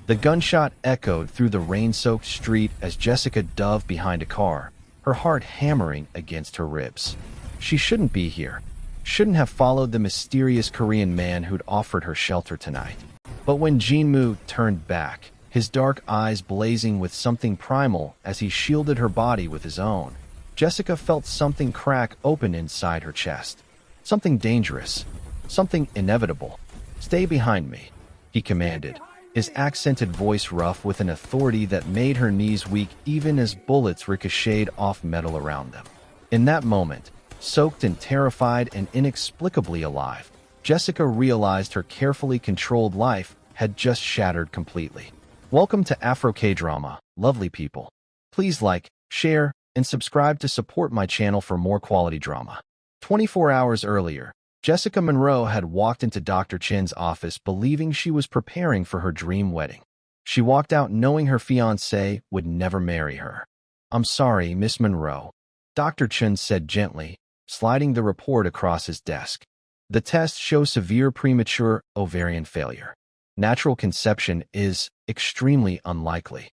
The gunshot echoed through the rain-soaked street as Jessica dove behind a car, her heart hammering against her ribs. She shouldn't be here. Shouldn't have followed the mysterious Korean man who'd offered her shelter tonight. But when Jin-moo turned back, his dark eyes blazing with something primal as he shielded her body with his own, Jessica felt something crack open inside her chest. Something dangerous. Something inevitable. "Stay behind me," he commanded, his accented voice rough with an authority that made her knees weak even as bullets ricocheted off metal around them. In that moment, soaked and terrified and inexplicably alive, Jessica realized her carefully controlled life had just shattered completely. Welcome to Afro K-Drama, lovely people. Please like, share, and subscribe to support my channel for more quality drama. 24 hours earlier, Jessica Monroe had walked into Dr. Chen's office believing she was preparing for her dream wedding. She walked out knowing her fiancé would never marry her. "I'm sorry, Miss Monroe," Dr. Chen said gently, sliding the report across his desk. "The tests show severe premature ovarian failure. Natural conception is extremely unlikely."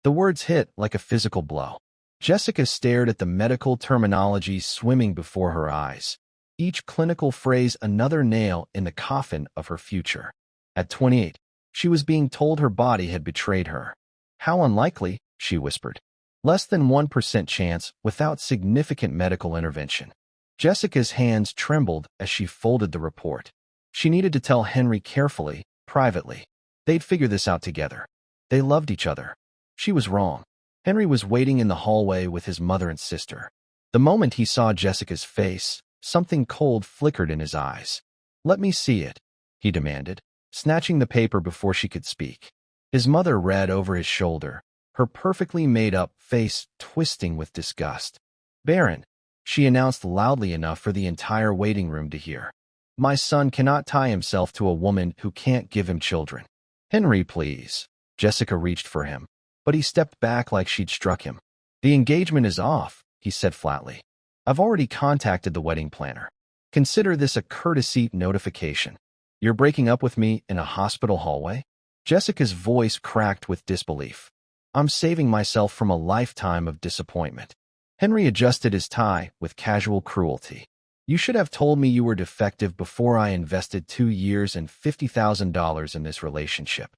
The words hit like a physical blow. Jessica stared at the medical terminology swimming before her eyes, each clinical phrase another nail in the coffin of her future. At 28, she was being told her body had betrayed her. "How unlikely," she whispered. "Less than 1% chance without significant medical intervention." Jessica's hands trembled as she folded the report. She needed to tell Henry carefully, privately. They'd figure this out together. They loved each other. She was wrong. Henry was waiting in the hallway with his mother and sister. The moment he saw Jessica's face, something cold flickered in his eyes. "Let me see it," he demanded, snatching the paper before she could speak. His mother read over his shoulder, her perfectly made-up face twisting with disgust. "Barren," she announced loudly enough for the entire waiting room to hear. "My son cannot tie himself to a woman who can't give him children." "Henry, please." Jessica reached for him, but he stepped back like she'd struck him. "The engagement is off," he said flatly. "I've already contacted the wedding planner. Consider this a courtesy notification. You're breaking up with me in a hospital hallway?" Jessica's voice cracked with disbelief. "I'm saving myself from a lifetime of disappointment." Henry adjusted his tie with casual cruelty. "You should have told me you were defective before I invested 2 years and $50,000 in this relationship."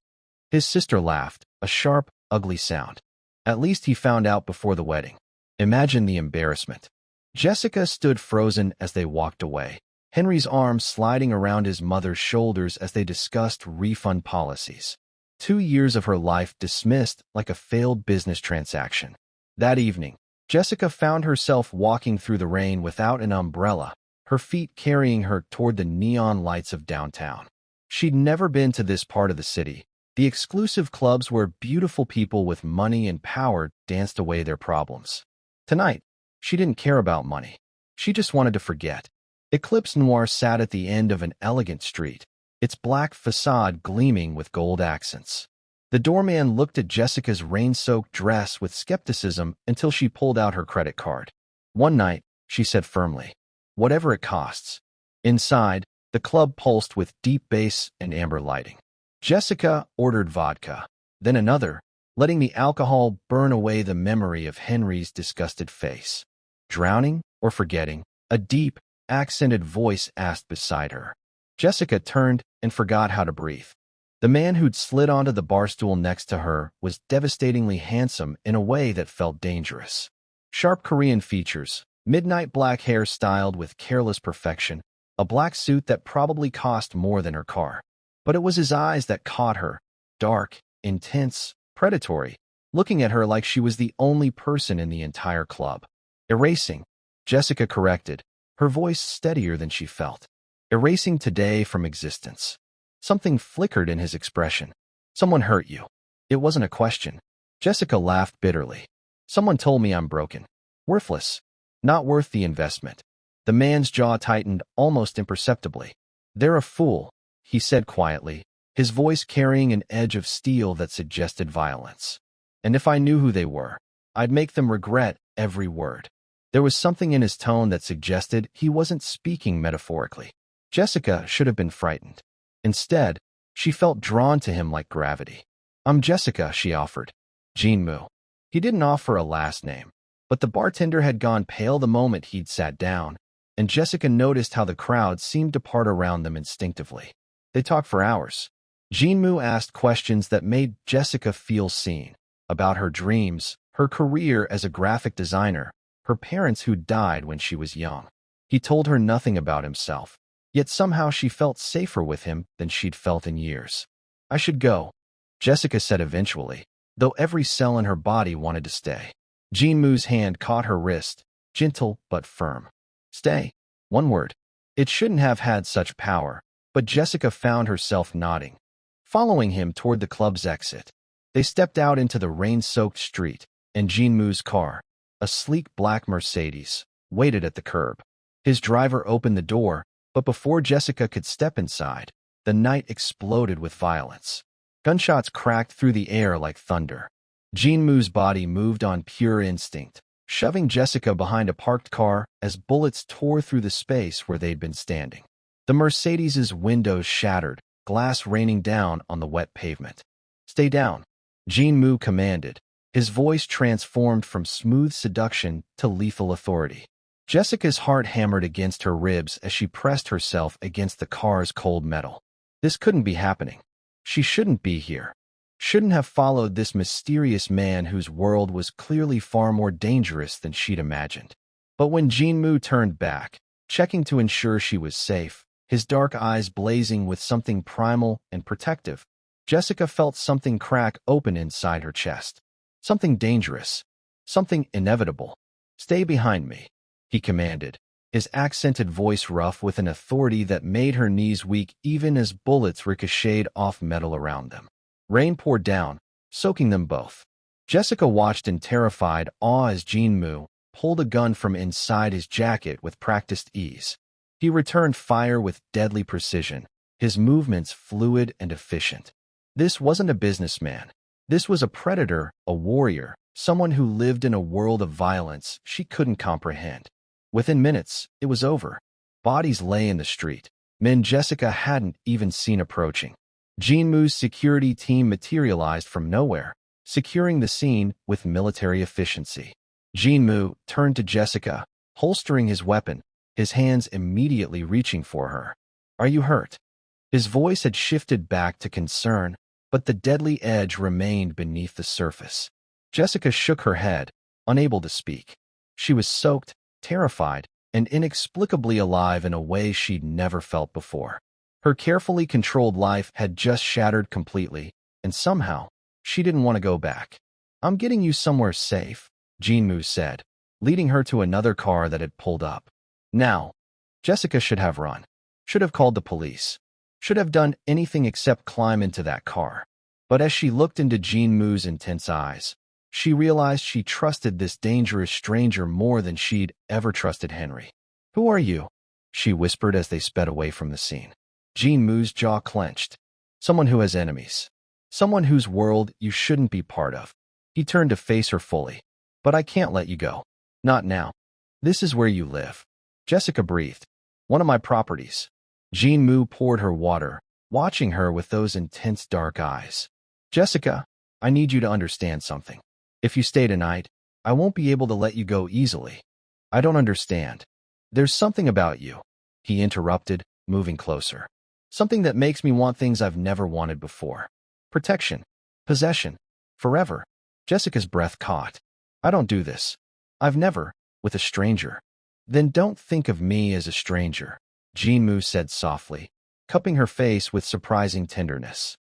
His sister laughed, a sharp, ugly sound. "At least he found out before the wedding. Imagine the embarrassment." Jessica stood frozen as they walked away, Henry's arm sliding around his mother's shoulders as they discussed refund policies. 2 years of her life dismissed like a failed business transaction. That evening, Jessica found herself walking through the rain without an umbrella, her feet carrying her toward the neon lights of downtown. She'd never been to this part of the city, the exclusive clubs where beautiful people with money and power danced away their problems. Tonight, she didn't care about money. She just wanted to forget. Eclipse Noir sat at the end of an elegant street, its black facade gleaming with gold accents. The doorman looked at Jessica's rain-soaked dress with skepticism until she pulled out her credit card. "One night," she said firmly. "Whatever it costs." Inside, the club pulsed with deep bass and amber lighting. Jessica ordered vodka, then another, letting the alcohol burn away the memory of Henry's disgusted face. "Drowning or forgetting?" a deep, accented voice asked beside her. Jessica turned and forgot how to breathe. The man who'd slid onto the barstool next to her was devastatingly handsome in a way that felt dangerous. Sharp Korean features, midnight black hair styled with careless perfection, a black suit that probably cost more than her car. But it was his eyes that caught her, dark, intense, predatory, looking at her like she was the only person in the entire club. "Erasing," Jessica corrected, her voice steadier than she felt. "Erasing today from existence." Something flickered in his expression. "Someone hurt you." It wasn't a question. Jessica laughed bitterly. "Someone told me I'm broken. Worthless. Not worth the investment." The man's jaw tightened almost imperceptibly. "They're a fool," he said quietly, his voice carrying an edge of steel that suggested violence. "And if I knew who they were, I'd make them regret every word." There was something in his tone that suggested he wasn't speaking metaphorically. Jessica should have been frightened. Instead, she felt drawn to him like gravity. I'm Jessica, she offered. Jinmu. He didn't offer a last name, but the bartender had gone pale the moment he'd sat down, and Jessica noticed how the crowd seemed to part around them instinctively. They talked for hours. Jinmu asked questions that made Jessica feel seen, about her dreams, her career as a graphic designer, her parents who died when she was young. He told her nothing about himself, yet somehow she felt safer with him than she'd felt in years. I should go, Jessica said eventually, though every cell in her body wanted to stay. Jinmu's hand caught her wrist, gentle but firm. Stay. One word. It shouldn't have had such power, but Jessica found herself nodding, following him toward the club's exit. They stepped out into the rain-soaked street, and Jinmu's car, a sleek black Mercedes, waited at the curb. His driver opened the door, but before Jessica could step inside, the night exploded with violence. Gunshots cracked through the air like thunder. Jinmu's body moved on pure instinct, shoving Jessica behind a parked car as bullets tore through the space where they'd been standing. The Mercedes's windows shattered, glass raining down on the wet pavement. Stay down, Jinmu commanded, his voice transformed from smooth seduction to lethal authority. Jessica's heart hammered against her ribs as she pressed herself against the car's cold metal. This couldn't be happening. She shouldn't be here. Shouldn't have followed this mysterious man whose world was clearly far more dangerous than she'd imagined. But when Jinmu turned back, checking to ensure she was safe, his dark eyes blazing with something primal and protective, Jessica felt something crack open inside her chest. Something dangerous. Something inevitable. Stay behind me, he commanded, his accented voice rough with an authority that made her knees weak even as bullets ricocheted off metal around them. Rain poured down, soaking them both. Jessica watched in terrified awe as Jinmu pulled a gun from inside his jacket with practiced ease. He returned fire with deadly precision, his movements fluid and efficient. This wasn't a businessman. This was a predator, a warrior, someone who lived in a world of violence she couldn't comprehend. Within minutes, it was over. Bodies lay in the street, men Jessica hadn't even seen approaching. Jinmu's security team materialized from nowhere, securing the scene with military efficiency. Jinmu turned to Jessica, holstering his weapon, his hands immediately reaching for her. Are you hurt? His voice had shifted back to concern, but the deadly edge remained beneath the surface. Jessica shook her head, unable to speak. She was soaked, terrified, and inexplicably alive in a way she'd never felt before. Her carefully controlled life had just shattered completely, and somehow, she didn't want to go back. I'm getting you somewhere safe, Jinmu said, leading her to another car that had pulled up. Now, Jessica should have run, should have called the police, should have done anything except climb into that car. But as she looked into Jinmu's intense eyes, she realized she trusted this dangerous stranger more than she'd ever trusted Henry. Who are you? She whispered as they sped away from the scene. Jinmu's jaw clenched. Someone who has enemies. Someone whose world you shouldn't be part of. He turned to face her fully. But I can't let you go. Not now. This is where you live. Jessica breathed. One of my properties. Jinmu poured her water, watching her with those intense dark eyes. Jessica, I need you to understand something. If you stay tonight, I won't be able to let you go easily. I don't understand. There's something about you, he interrupted, moving closer. Something that makes me want things I've never wanted before. Protection. Possession. Forever. Jessica's breath caught. I don't do this. I've never, with a stranger. Then don't think of me as a stranger, Jinmu said softly, cupping her face with surprising tenderness.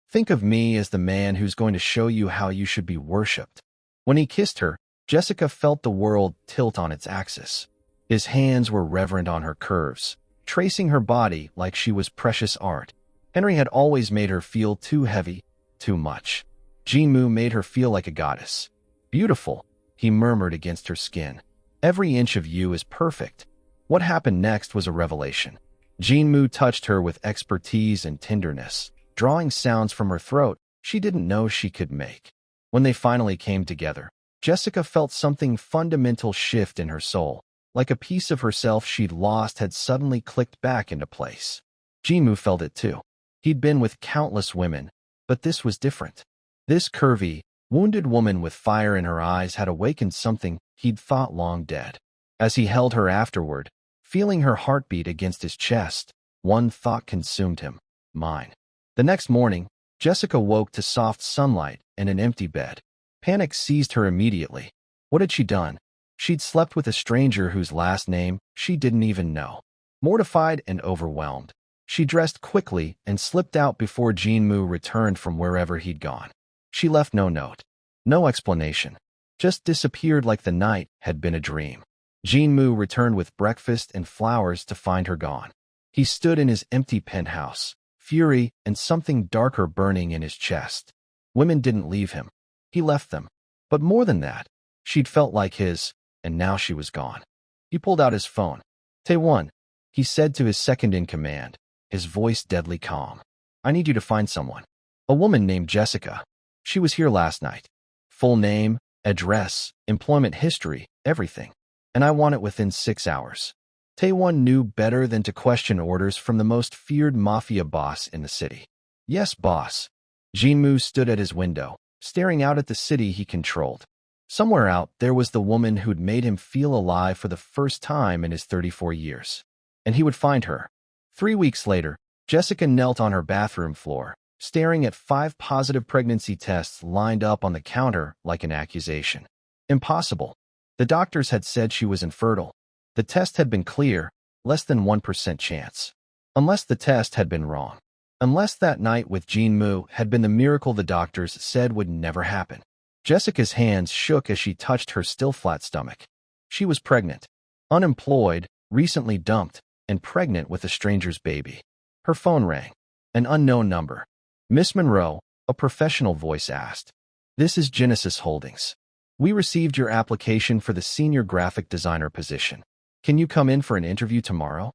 Think of me as the man who's going to show you how you should be worshipped. When he kissed her, Jessica felt the world tilt on its axis. His hands were reverent on her curves, tracing her body like she was precious art. Henry had always made her feel too heavy, too much. Jinmu made her feel like a goddess. Beautiful, he murmured against her skin. Every inch of you is perfect. What happened next was a revelation. Jinmu touched her with expertise and tenderness, drawing sounds from her throat she didn't know she could make. When they finally came together, Jessica felt something fundamental shift in her soul, like a piece of herself she'd lost had suddenly clicked back into place. Jinmu felt it too. He'd been with countless women, but this was different. This curvy, wounded woman with fire in her eyes had awakened something he'd thought long dead. As he held her afterward, feeling her heartbeat against his chest, one thought consumed him: mine. The next morning, Jessica woke to soft sunlight and an empty bed. Panic seized her immediately. What had she done? She'd slept with a stranger whose last name she didn't even know. Mortified and overwhelmed, she dressed quickly and slipped out before Jin-moo returned from wherever he'd gone. She left no note, no explanation, just disappeared like the night had been a dream. Jin-moo returned with breakfast and flowers to find her gone. He stood in his empty penthouse, fury and something darker burning in his chest. Women didn't leave him. He left them. But more than that, she'd felt like his, and now she was gone. He pulled out his phone. "Tae-won," he said to his second-in-command, his voice deadly calm. "I need you to find someone. A woman named Jessica. She was here last night. Full name, address, employment history, everything. And I want it within 6 hours." Tae-won knew better than to question orders from the most feared mafia boss in the city. "Yes, boss." Jin-moo stood at his window, staring out at the city he controlled. Somewhere out there was the woman who'd made him feel alive for the first time in his 34 years. And he would find her. 3 weeks later, Jessica knelt on her bathroom floor, staring at 5 positive pregnancy tests lined up on the counter like an accusation. Impossible. The doctors had said she was infertile. The test had been clear, less than 1% chance. Unless the test had been wrong. Unless that night with Jin-moo had been the miracle the doctors said would never happen. Jessica's hands shook as she touched her still flat stomach. She was pregnant, unemployed, recently dumped, and pregnant with a stranger's baby. Her phone rang. An unknown number. "Miss Monroe," a professional voice asked. "This is Genesis Holdings. We received your application for the senior graphic designer position. Can you come in for an interview tomorrow?"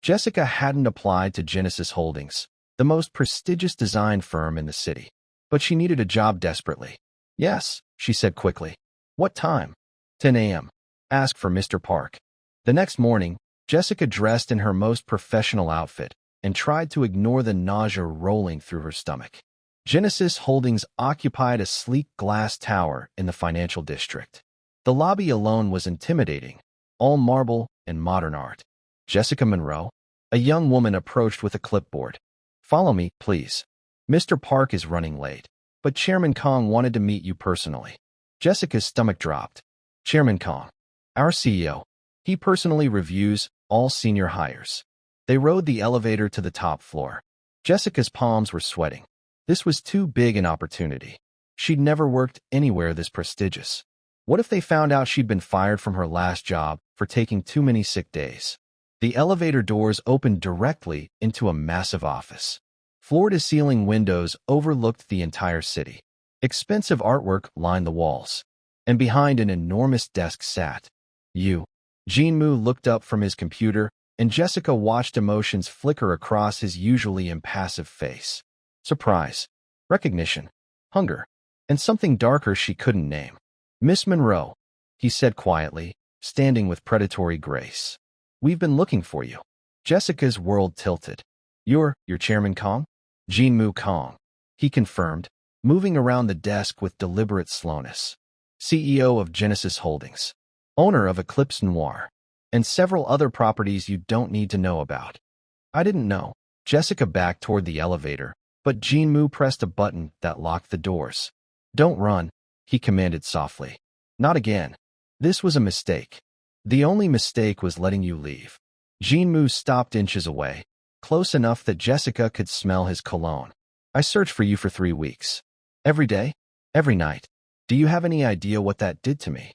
Jessica hadn't applied to Genesis Holdings, the most prestigious design firm in the city. But she needed a job desperately. "Yes," she said quickly. "What time?" 10 a.m. "Ask for Mr. Park." The next morning, Jessica dressed in her most professional outfit and tried to ignore the nausea rolling through her stomach. Genesis Holdings occupied a sleek glass tower in the financial district. The lobby alone was intimidating, all marble and modern art. "Jessica Monroe?" A young woman approached with a clipboard. "Follow me, please. Mr. Park is running late, but Chairman Kong wanted to meet you personally." Jessica's stomach dropped. "Chairman Kong, our CEO. He personally reviews all senior hires." They rode the elevator to the top floor. Jessica's palms were sweating. This was too big an opportunity. She'd never worked anywhere this prestigious. What if they found out she'd been fired from her last job for taking too many sick days? The elevator doors opened directly into a massive office. Floor-to-ceiling windows overlooked the entire city. Expensive artwork lined the walls. And behind an enormous desk sat you. Jin-moo looked up from his computer, and Jessica watched emotions flicker across his usually impassive face. Surprise, recognition, hunger, and something darker she couldn't name. "Miss Monroe," he said quietly, standing with predatory grace. "We've been looking for you." Jessica's world tilted. You're Chairman Kong?" "Jin-moo Kong," he confirmed, moving around the desk with deliberate slowness. "CEO of Genesis Holdings, owner of Eclipse Noir, and several other properties you don't need to know about." "I didn't know." Jessica backed toward the elevator, but Jin-moo pressed a button that locked the doors. "Don't run," he commanded softly. "Not again. This was a mistake. The only mistake was letting you leave." Jin-moo stopped inches away, close enough that Jessica could smell his cologne. "I searched for you for 3 weeks. Every day, every night. Do you have any idea what that did to me?"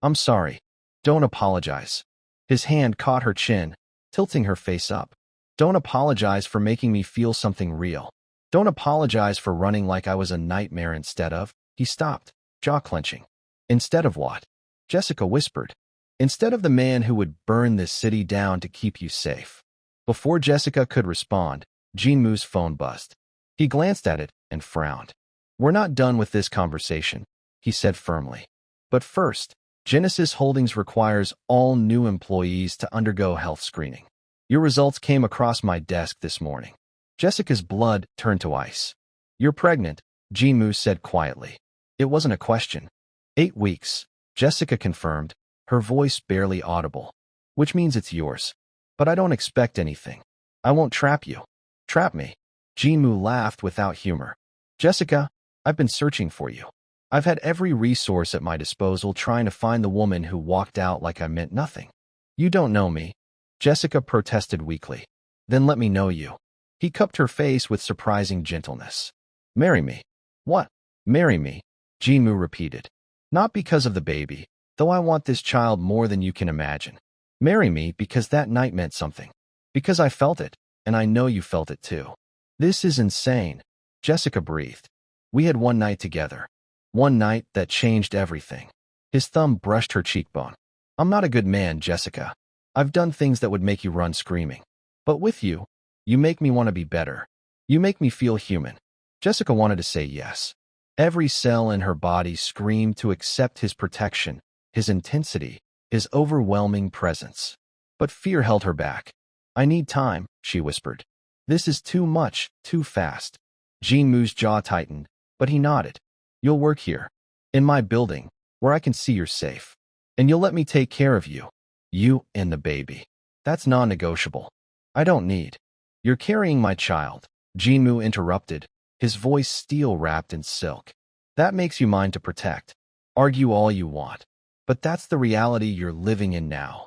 "I'm sorry. Don't apologize." His hand caught her chin, tilting her face up. "Don't apologize for making me feel something real. Don't apologize for running like I was a nightmare instead of." He stopped, jaw clenching. "Instead of what?" Jessica whispered. "Instead of the man who would burn this city down to keep you safe." Before Jessica could respond, Jin-moo's phone buzzed. He glanced at it and frowned. "We're not done with this conversation," he said firmly. "But first, Genesis Holdings requires all new employees to undergo health screening. Your results came across my desk this morning." Jessica's blood turned to ice. "You're pregnant," Jinmu said quietly. It wasn't a question. 8 weeks, Jessica confirmed, her voice barely audible. Which means it's yours. But I don't expect anything. I won't trap you. Trap me. Jinmu laughed without humor. Jessica, I've been searching for you. I've had every resource at my disposal trying to find the woman who walked out like I meant nothing. You don't know me, Jessica protested weakly. Then let me know you. He cupped her face with surprising gentleness. Marry me. What? Marry me, Jinmu repeated. Not because of the baby, though I want this child more than you can imagine. Marry me because that night meant something. Because I felt it, and I know you felt it too. This is insane, Jessica breathed. We had one night together. One night that changed everything. His thumb brushed her cheekbone. I'm not a good man, Jessica. I've done things that would make you run screaming. But with you, you make me want to be better. You make me feel human. Jessica wanted to say yes. Every cell in her body screamed to accept his protection, his intensity, his overwhelming presence. But fear held her back. I need time, she whispered. This is too much, too fast. Jinmu's jaw tightened, but he nodded. You'll work here, in my building, where I can see you're safe. And you'll let me take care of you. You and the baby. That's non-negotiable. I don't need. You're carrying my child, Jinmu interrupted, his voice steel-wrapped in silk. That makes you mine to protect. Argue all you want. But that's the reality you're living in now.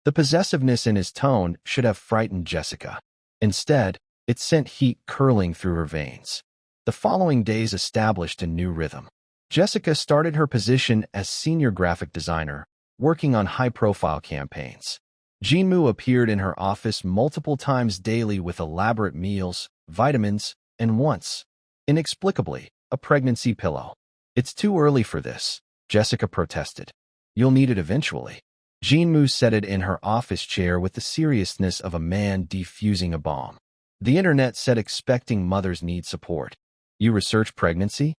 The possessiveness in his tone should have frightened Jessica. Instead, it sent heat curling through her veins. The following days established a new rhythm. Jessica started her position as senior graphic designer, working on high-profile campaigns. Jinmu appeared in her office multiple times daily with elaborate meals, vitamins, and once, inexplicably, a pregnancy pillow. It's too early for this, Jessica protested. You'll need it eventually. Jinmu said it in her office chair with the seriousness of a man defusing a bomb. The internet said expecting mothers need support. You researched pregnancy?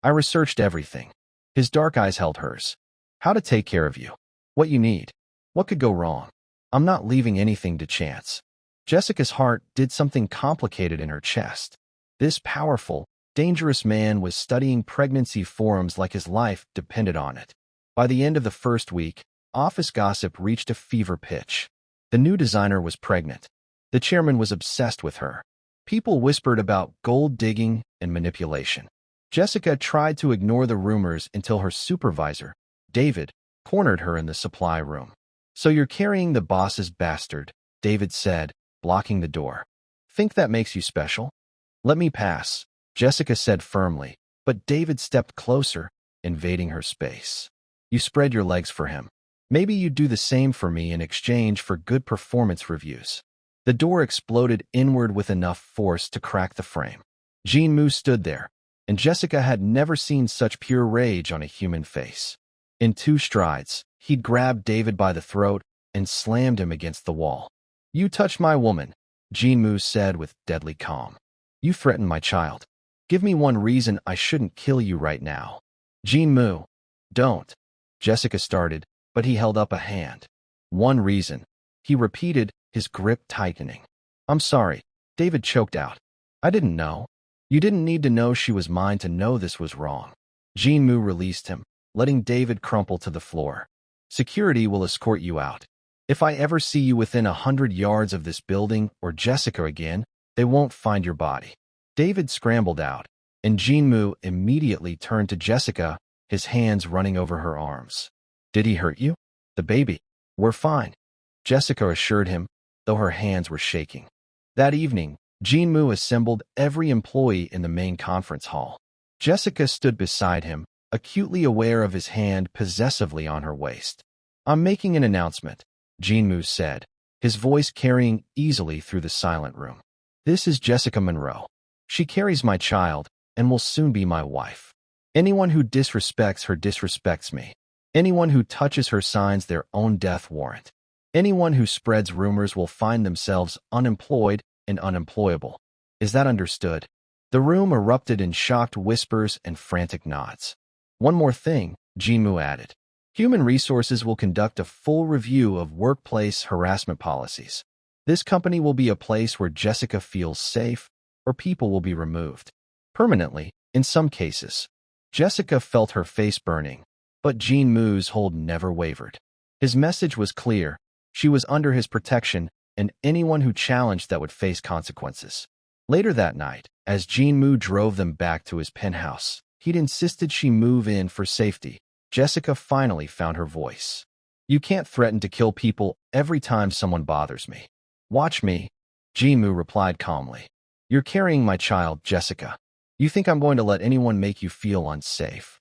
I researched everything. His dark eyes held hers. How to take care of you. What you need. What could go wrong. I'm not leaving anything to chance. Jessica's heart did something complicated in her chest. This powerful, dangerous man was studying pregnancy forums like his life depended on it. By the end of the first week, office gossip reached a fever pitch. The new designer was pregnant. The chairman was obsessed with her. People whispered about gold digging and manipulation. Jessica tried to ignore the rumors until her supervisor, David, cornered her in the supply room. So you're carrying the boss's bastard, David said, blocking the door. Think that makes you special? Let me pass, Jessica said firmly, but David stepped closer, invading her space. You spread your legs for him. Maybe you'd do the same for me in exchange for good performance reviews. The door exploded inward with enough force to crack the frame. Jinmu stood there, and Jessica had never seen such pure rage on a human face. In 2 strides, he'd grabbed David by the throat and slammed him against the wall. You touched my woman, Jinmu said with deadly calm. You threatened my child. Give me one reason I shouldn't kill you right now. Jinmu. Don't. Jessica started, but he held up a hand. One reason. He repeated, his grip tightening. I'm sorry, David choked out. I didn't know. You didn't need to know she was mine to know this was wrong. Jinmu released him, letting David crumple to the floor. Security will escort you out. If I ever see you within 100 yards of this building or Jessica again, they won't find your body. David scrambled out, and Jinmu immediately turned to Jessica, his hands running over her arms. Did he hurt you? The baby. We're fine, Jessica assured him, though her hands were shaking. That evening, Jinmu assembled every employee in the main conference hall. Jessica stood beside him, acutely aware of his hand possessively on her waist. I'm making an announcement, Jinmu said, his voice carrying easily through the silent room. This is Jessica Monroe. She carries my child and will soon be my wife. Anyone who disrespects her disrespects me. Anyone who touches her signs their own death warrant. Anyone who spreads rumors will find themselves unemployed and unemployable. Is that understood? The room erupted in shocked whispers and frantic nods. One more thing, Jinmu added. Human Resources will conduct a full review of workplace harassment policies. This company will be a place where Jessica feels safe, or people will be removed permanently In some cases, Jessica felt her face burning, but Jean Mu's hold never wavered. His message was clear. She was under his protection, and anyone who challenged that would face consequences. Later that night, as Jean Mu drove them back to his penthouse, he'd insisted she move in for safety. Jessica finally found her voice. "You can't threaten to kill people every time someone bothers me. Watch me," Jean Mu replied calmly. "You're carrying my child, Jessica. You think I'm going to let anyone make you feel unsafe?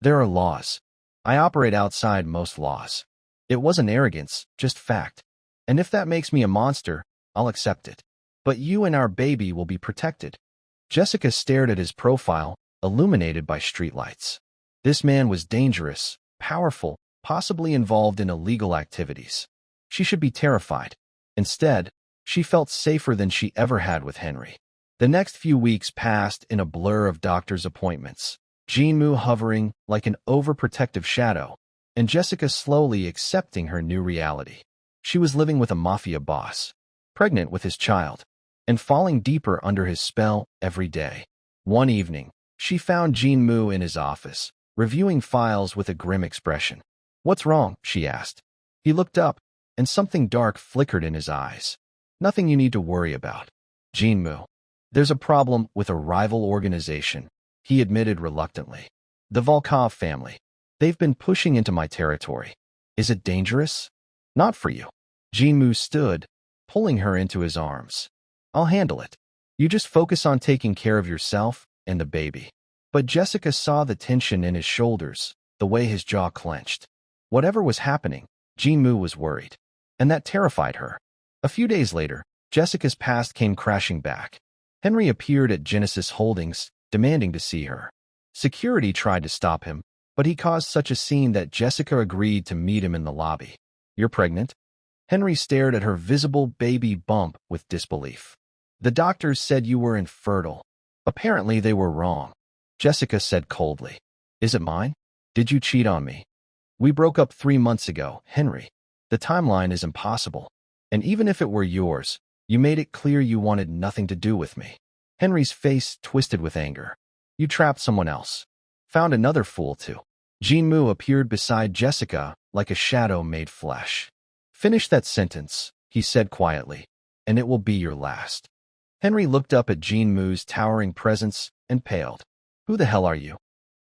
There are laws. I operate outside most laws. It wasn't arrogance, just fact. And if that makes me a monster, I'll accept it. But you and our baby will be protected." Jessica stared at his profile, illuminated by streetlights. This man was dangerous, powerful, possibly involved in illegal activities. She should be terrified. Instead, she felt safer than she ever had with Henry. The next few weeks passed in a blur of doctor's appointments, Jean Mu hovering like an overprotective shadow, and Jessica slowly accepting her new reality. She was living with a mafia boss, pregnant with his child, and falling deeper under his spell every day. One evening, she found Jean Mu in his office, reviewing files with a grim expression. "What's wrong?" she asked. He looked up, and something dark flickered in his eyes. "Nothing you need to worry about, Jean Mu. There's a problem with a rival organization," he admitted reluctantly. "The Volkov family. They've been pushing into my territory. Is it dangerous?" "Not for you." Jean Mu stood, pulling her into his arms. "I'll handle it. You just focus on taking care of yourself and the baby." But Jessica saw the tension in his shoulders, the way his jaw clenched. Whatever was happening, Jean Mu was worried, and that terrified her. A few days later, Jessica's past came crashing back. Henry appeared at Genesis Holdings, demanding to see her. Security tried to stop him, but he caused such a scene that Jessica agreed to meet him in the lobby. "You're pregnant?" Henry stared at her visible baby bump with disbelief. "The doctors said you were infertile." Apparently they were wrong. Jessica said coldly. "Is it mine? Did you cheat on me?" "We broke up 3 months ago, Henry. The timeline is impossible. And even if it were yours, you made it clear you wanted nothing to do with me." Henry's face twisted with anger. "You trapped someone else. Found another fool too." Jean Mu appeared beside Jessica like a shadow made flesh. "Finish that sentence," he said quietly, "and it will be your last." Henry looked up at Jean Mu's towering presence and paled. "Who the hell are you?"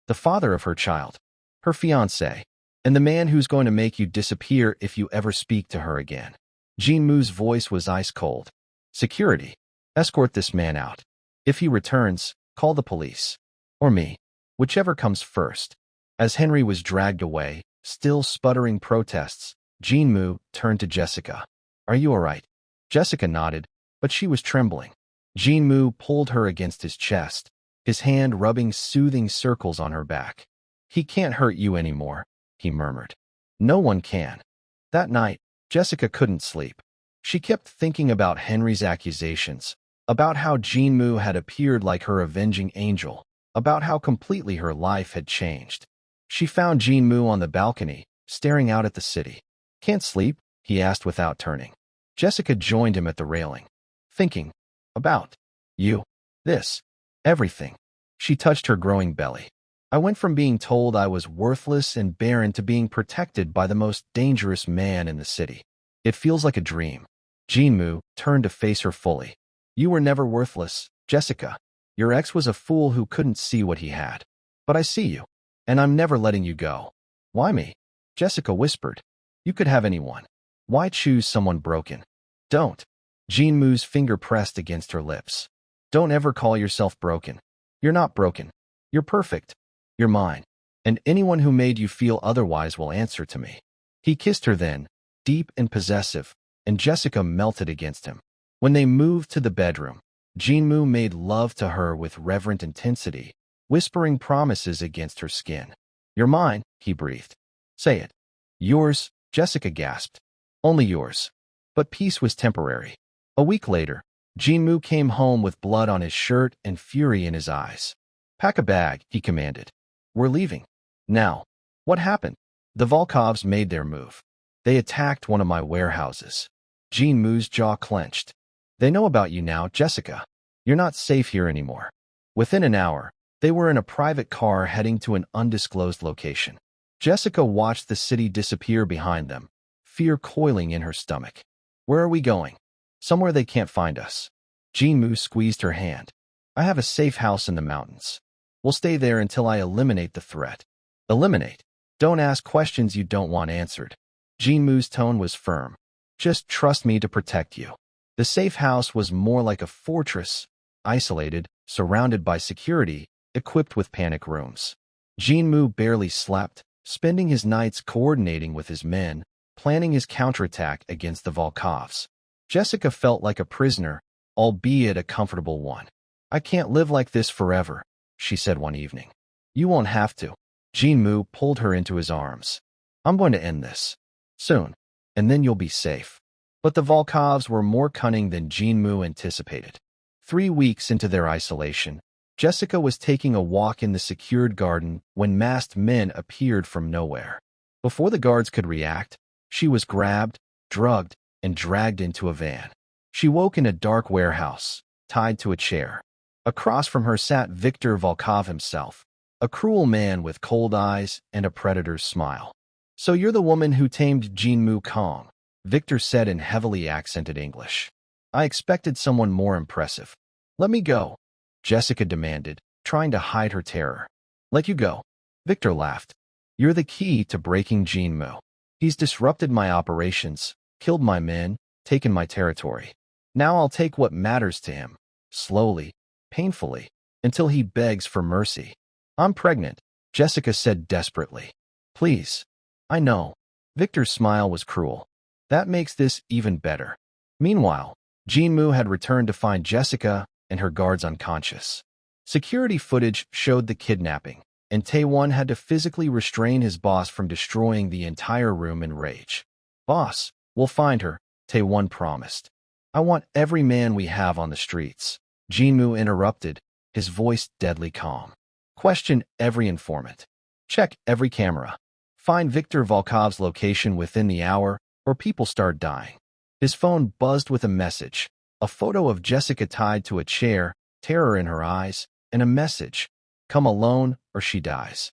"The father of her child, her fiancé, and the man who's going to make you disappear if you ever speak to her again." Jean Mu's voice was ice cold. "Security, escort this man out. If he returns, call the police. Or me. Whichever comes first." As Henry was dragged away, still sputtering protests, Jean Mu turned to Jessica. "Are you all right?" Jessica nodded, but she was trembling. Jean Mu pulled her against his chest, his hand rubbing soothing circles on her back. "He can't hurt you anymore," he murmured. "No one can." That night, Jessica couldn't sleep. She kept thinking about Henry's accusations, about how Jean Mu had appeared like her avenging angel, about how completely her life had changed. She found Jean Mu on the balcony, staring out at the city. "Can't sleep?" he asked without turning. Jessica joined him at the railing. "Thinking about you. This. Everything." She touched her growing belly. "I went from being told I was worthless and barren to being protected by the most dangerous man in the city. It feels like a dream." Jean Mu turned to face her fully. "You were never worthless, Jessica. Your ex was a fool who couldn't see what he had. But I see you, and I'm never letting you go." "Why me?" Jessica whispered. "You could have anyone. Why choose someone broken?" "Don't." Jean Mu's finger pressed against her lips. "Don't ever call yourself broken. You're not broken. You're perfect. You're mine. And anyone who made you feel otherwise will answer to me." He kissed her then, deep and possessive, and Jessica melted against him. When they moved to the bedroom, Jean Mu made love to her with reverent intensity, whispering promises against her skin. "You're mine," he breathed. "Say it." "Yours," Jessica gasped. "Only yours." But peace was temporary. A week later, Jean Mu came home with blood on his shirt and fury in his eyes. "Pack a bag," he commanded. "We're leaving." "Now." "What happened?" "The Volkovs made their move. They attacked one of my warehouses." Jean Mu's jaw clenched. "They know about you now, Jessica. You're not safe here anymore." Within an hour, They were in a private car heading to an undisclosed location. Jessica watched the city disappear behind them, fear coiling in her stomach. Where are we going? Somewhere they can't find us. Jinmu squeezed her hand. I have a safe house in the mountains. We'll stay there until I eliminate the threat. Eliminate? Don't ask questions you don't want answered. Jinmu's tone was firm. Just trust me to protect you. The safe house was more like a fortress, isolated, surrounded by security, equipped with panic rooms. Jinmu barely slept, spending his nights coordinating with his men, planning his counterattack against the Volkovs. Jessica felt like a prisoner, albeit a comfortable one. I can't live like this forever, she said one evening. You won't have to. Jinmu pulled her into his arms. I'm going to end this. Soon. And then you'll be safe. But the Volkovs were more cunning than Jinmu anticipated. 3 weeks into their isolation, Jessica was taking a walk in the secured garden when masked men appeared from nowhere. Before the guards could react, she was grabbed, drugged, and dragged into a van. She woke in a dark warehouse, tied to a chair. Across from her sat Viktor Volkov himself, a cruel man with cold eyes and a predator's smile. So you're the woman who tamed Jinmu Kong, Viktor said in heavily accented English. I expected someone more impressive. Let me go, Jessica demanded, trying to hide her terror. Let you go. Viktor laughed. You're the key to breaking Jinmu. He's disrupted my operations, killed my men, taken my territory. Now I'll take what matters to him, slowly, painfully, until he begs for mercy. I'm pregnant, Jessica said desperately. Please. I know. Viktor's smile was cruel. That makes this even better. Meanwhile, Jinmu had returned to find Jessica and her guards unconscious. Security footage showed the kidnapping, and Taewon had to physically restrain his boss from destroying the entire room in rage. Boss, we'll find her, Taewon promised. I want every man we have on the streets. Jinmu interrupted, his voice deadly calm. Question every informant. Check every camera. Find Viktor Volkov's location within the hour, or people start dying. His phone buzzed with a message, a photo of Jessica tied to a chair, terror in her eyes, and a message, come alone or she dies.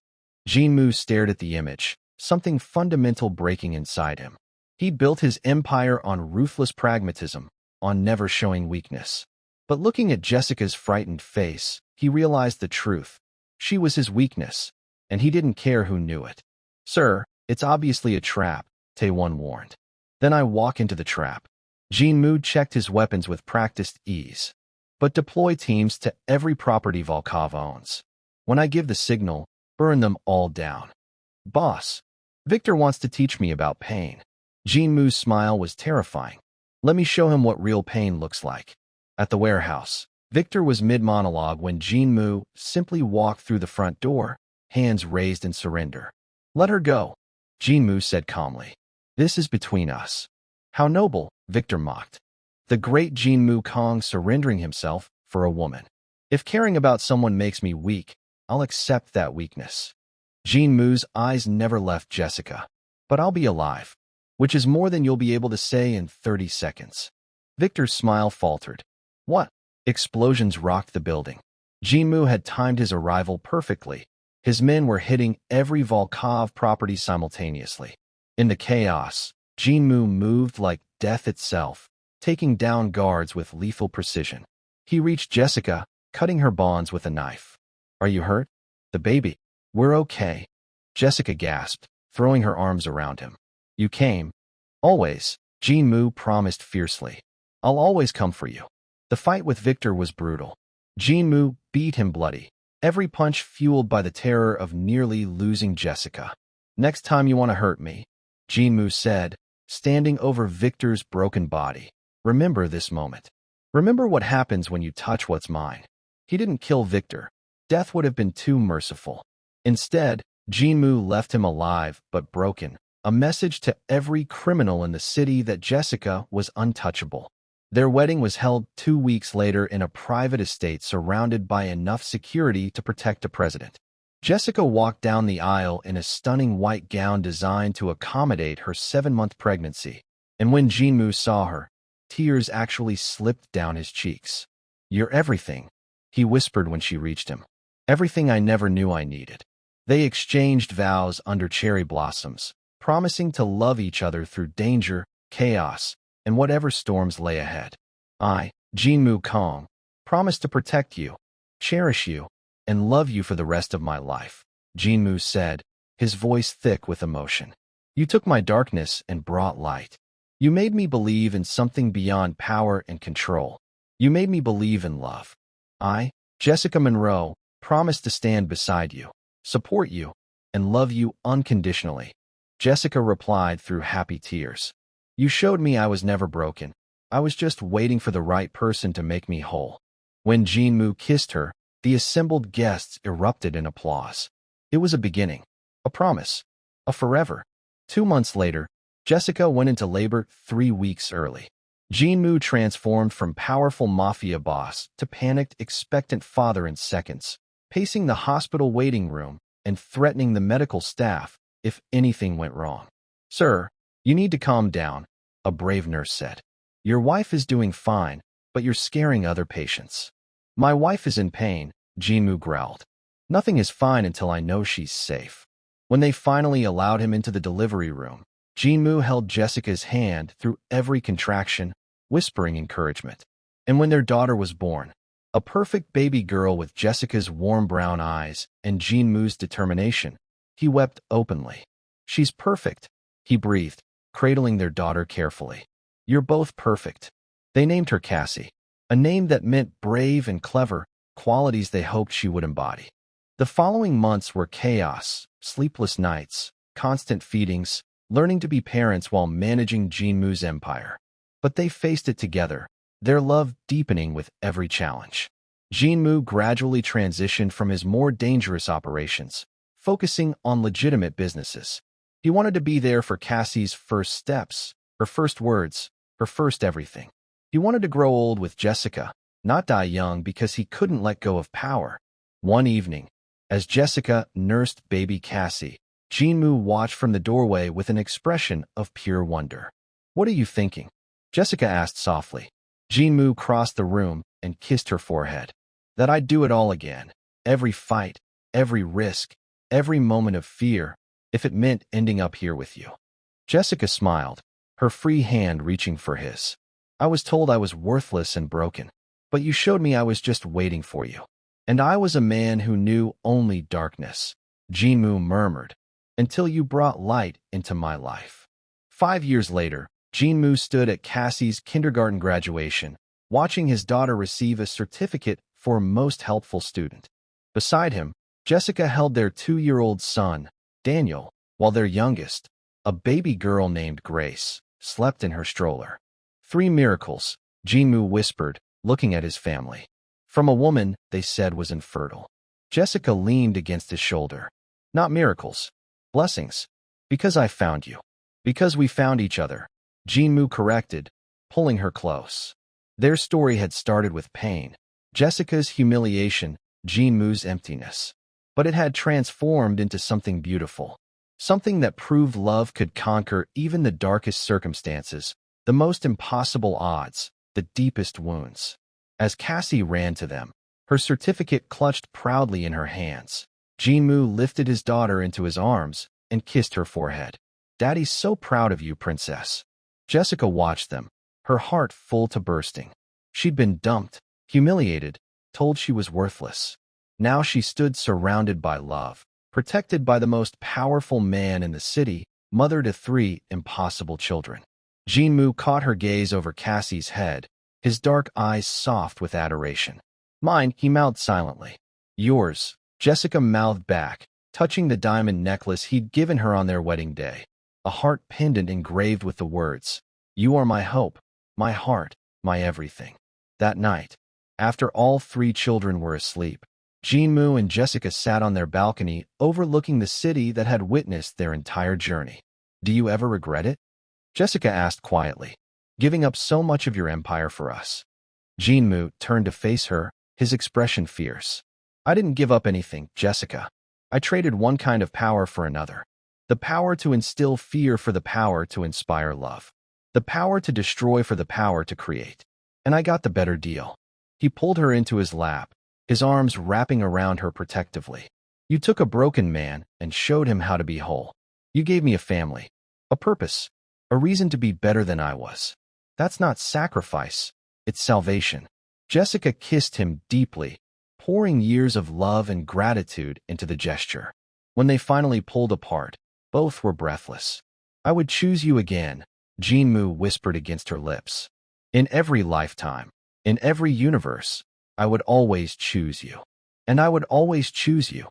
Jinmu stared at the image, something fundamental breaking inside him. He'd built his empire on ruthless pragmatism, on never showing weakness. But looking at Jessica's frightened face, he realized the truth. She was his weakness, and he didn't care who knew it. Sir, it's obviously a trap, Taewon warned. Then I walk into the trap. Jinmu checked his weapons with practiced ease. But deploy teams to every property Volkov owns. When I give the signal, burn them all down. Boss, Viktor wants to teach me about pain. Jinmu's smile was terrifying. Let me show him what real pain looks like. At the warehouse, Viktor was mid-monologue when Jinmu simply walked through the front door, hands raised in surrender. Let her go, Jinmu said calmly. This is between us. How noble, Viktor mocked. The great Jinmu Kong surrendering himself for a woman. If caring about someone makes me weak, I'll accept that weakness. Jinmu's eyes never left Jessica. But I'll be alive, which is more than you'll be able to say in 30 seconds. Viktor's smile faltered. What? Explosions rocked the building. Jinmu had timed his arrival perfectly. His men were hitting every Volkov property simultaneously. In the chaos, Jinmu moved like death itself, taking down guards with lethal precision. He reached Jessica, cutting her bonds with a knife. Are you hurt? The baby. We're okay. Jessica gasped, throwing her arms around him. You came. Always, Jinmu promised fiercely. I'll always come for you. The fight with Viktor was brutal. Jinmu beat him bloody, every punch fueled by the terror of nearly losing Jessica. Next time you want to hurt me, Jinmu said, standing over Viktor's broken body. Remember this moment. Remember what happens when you touch what's mine. He didn't kill Viktor. Death would have been too merciful. Instead, Jinmu left him alive but broken, a message to every criminal in the city that Jessica was untouchable. Their wedding was held 2 weeks later in a private estate surrounded by enough security to protect the president. Jessica walked down the aisle in a stunning white gown designed to accommodate her 7-month pregnancy, and when Jinmu saw her, tears actually slipped down his cheeks. You're everything, he whispered when she reached him. Everything I never knew I needed. They exchanged vows under cherry blossoms, promising to love each other through danger, chaos, and whatever storms lay ahead. I, Jinmu Kong, promise to protect you, cherish you, and love you for the rest of my life, Jinmu said, his voice thick with emotion. You took my darkness and brought light. You made me believe in something beyond power and control. You made me believe in love. I, Jessica Monroe, promise to stand beside you, support you, and love you unconditionally. Jessica replied through happy tears. You showed me I was never broken. I was just waiting for the right person to make me whole. When Jinmu kissed her, the assembled guests erupted in applause. It was a beginning, a promise, a forever. 2 months later, Jessica went into labor 3 weeks early. Jinmu transformed from powerful mafia boss to panicked, expectant father in seconds, pacing the hospital waiting room and threatening the medical staff if anything went wrong. Sir, you need to calm down, a brave nurse said. Your wife is doing fine, but you're scaring other patients. My wife is in pain, Jinmu growled. Nothing is fine until I know she's safe. When they finally allowed him into the delivery room, Jinmu held Jessica's hand through every contraction, whispering encouragement. And when their daughter was born, a perfect baby girl with Jessica's warm brown eyes and Jinmu's determination, he wept openly. She's perfect, he breathed, cradling their daughter carefully. You're both perfect. They named her Cassie, a name that meant brave and clever, qualities they hoped she would embody. The following months were chaos, sleepless nights, constant feedings, learning to be parents while managing Jinmu's empire. But they faced it together, their love deepening with every challenge. Jinmu gradually transitioned from his more dangerous operations, focusing on legitimate businesses. He wanted to be there for Cassie's first steps, her first words, her first everything. He wanted to grow old with Jessica, not die young because he couldn't let go of power. One evening, as Jessica nursed baby Cassie, Jinmu watched from the doorway with an expression of pure wonder. What are you thinking? Jessica asked softly. Jinmu crossed the room and kissed her forehead. That I'd do it all again. Every fight, every risk, every moment of fear, if it meant ending up here with you. Jessica smiled, her free hand reaching for his. I was told I was worthless and broken, but you showed me I was just waiting for you. And I was a man who knew only darkness, Jinmu murmured, until you brought light into my life. 5 years later, Jinmu stood at Cassie's kindergarten graduation, watching his daughter receive a certificate for most helpful student. Beside him, Jessica held their 2-year-old son, Daniel, while their youngest, a baby girl named Grace, slept in her stroller. 3 miracles, Jinmu whispered, looking at his family. From a woman they said was infertile. Jessica leaned against his shoulder. Not miracles. Blessings. Because I found you. Because we found each other, Jinmu corrected, pulling her close. Their story had started with pain. Jessica's humiliation, Jinmu's emptiness. But it had transformed into something beautiful. Something that proved love could conquer even the darkest circumstances, the most impossible odds, the deepest wounds. As Cassie ran to them, her certificate clutched proudly in her hands. Jinmu lifted his daughter into his arms and kissed her forehead. Daddy's so proud of you, princess. Jessica watched them, her heart full to bursting. She'd been dumped, humiliated, told she was worthless. Now she stood surrounded by love, protected by the most powerful man in the city, mother to 3 impossible children. Jinmu caught her gaze over Cassie's head, his dark eyes soft with adoration. Mine, he mouthed silently. Yours, Jessica mouthed back, touching the diamond necklace he'd given her on their wedding day. A heart pendant engraved with the words, You are my hope, my heart, my everything. That night, after all 3 children were asleep, Jinmu and Jessica sat on their balcony overlooking the city that had witnessed their entire journey. Do you ever regret it? Jessica asked quietly. Giving up so much of your empire for us. Jinmu turned to face her, his expression fierce. I didn't give up anything, Jessica. I traded one kind of power for another. The power to instill fear for the power to inspire love. The power to destroy for the power to create. And I got the better deal. He pulled her into his lap, his arms wrapping around her protectively. You took a broken man and showed him how to be whole. You gave me a family, a purpose, a reason to be better than I was. That's not sacrifice, it's salvation. Jessica kissed him deeply, pouring years of love and gratitude into the gesture. When they finally pulled apart, both were breathless. I would choose you again, Jinmu whispered against her lips. In every lifetime, in every universe, I would always choose you. And I would always choose you,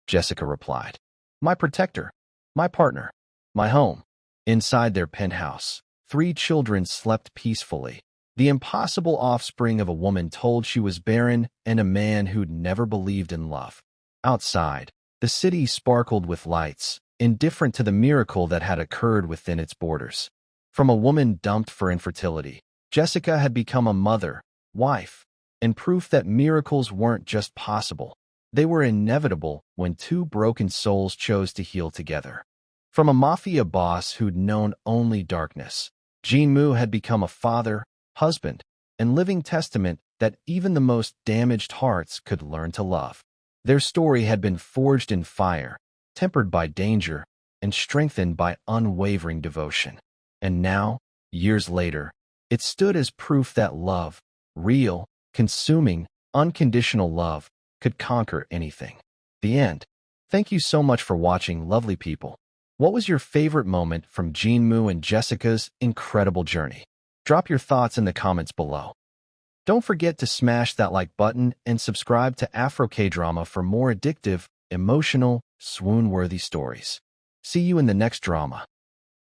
Jessica replied. My protector, my partner, my home. Inside their penthouse, 3 children slept peacefully, the impossible offspring of a woman told she was barren and a man who'd never believed in love. Outside, the city sparkled with lights, indifferent to the miracle that had occurred within its borders. From a woman dumped for infertility, Jessica had become a mother, wife, and proof that miracles weren't just possible. They were inevitable when 2 broken souls chose to heal together. From a mafia boss who'd known only darkness, Jinmu had become a father, husband, and living testament that even the most damaged hearts could learn to love. Their story had been forged in fire, tempered by danger, and strengthened by unwavering devotion. And now, years later, it stood as proof that love, real, consuming, unconditional love, could conquer anything. The end. Thank you so much for watching, lovely people. What was your favorite moment from Jinmu and Jessica's incredible journey? Drop your thoughts in the comments below. Don't forget to smash that like button and subscribe to Afro K-Drama for more addictive, emotional, swoon-worthy stories. See you in the next drama.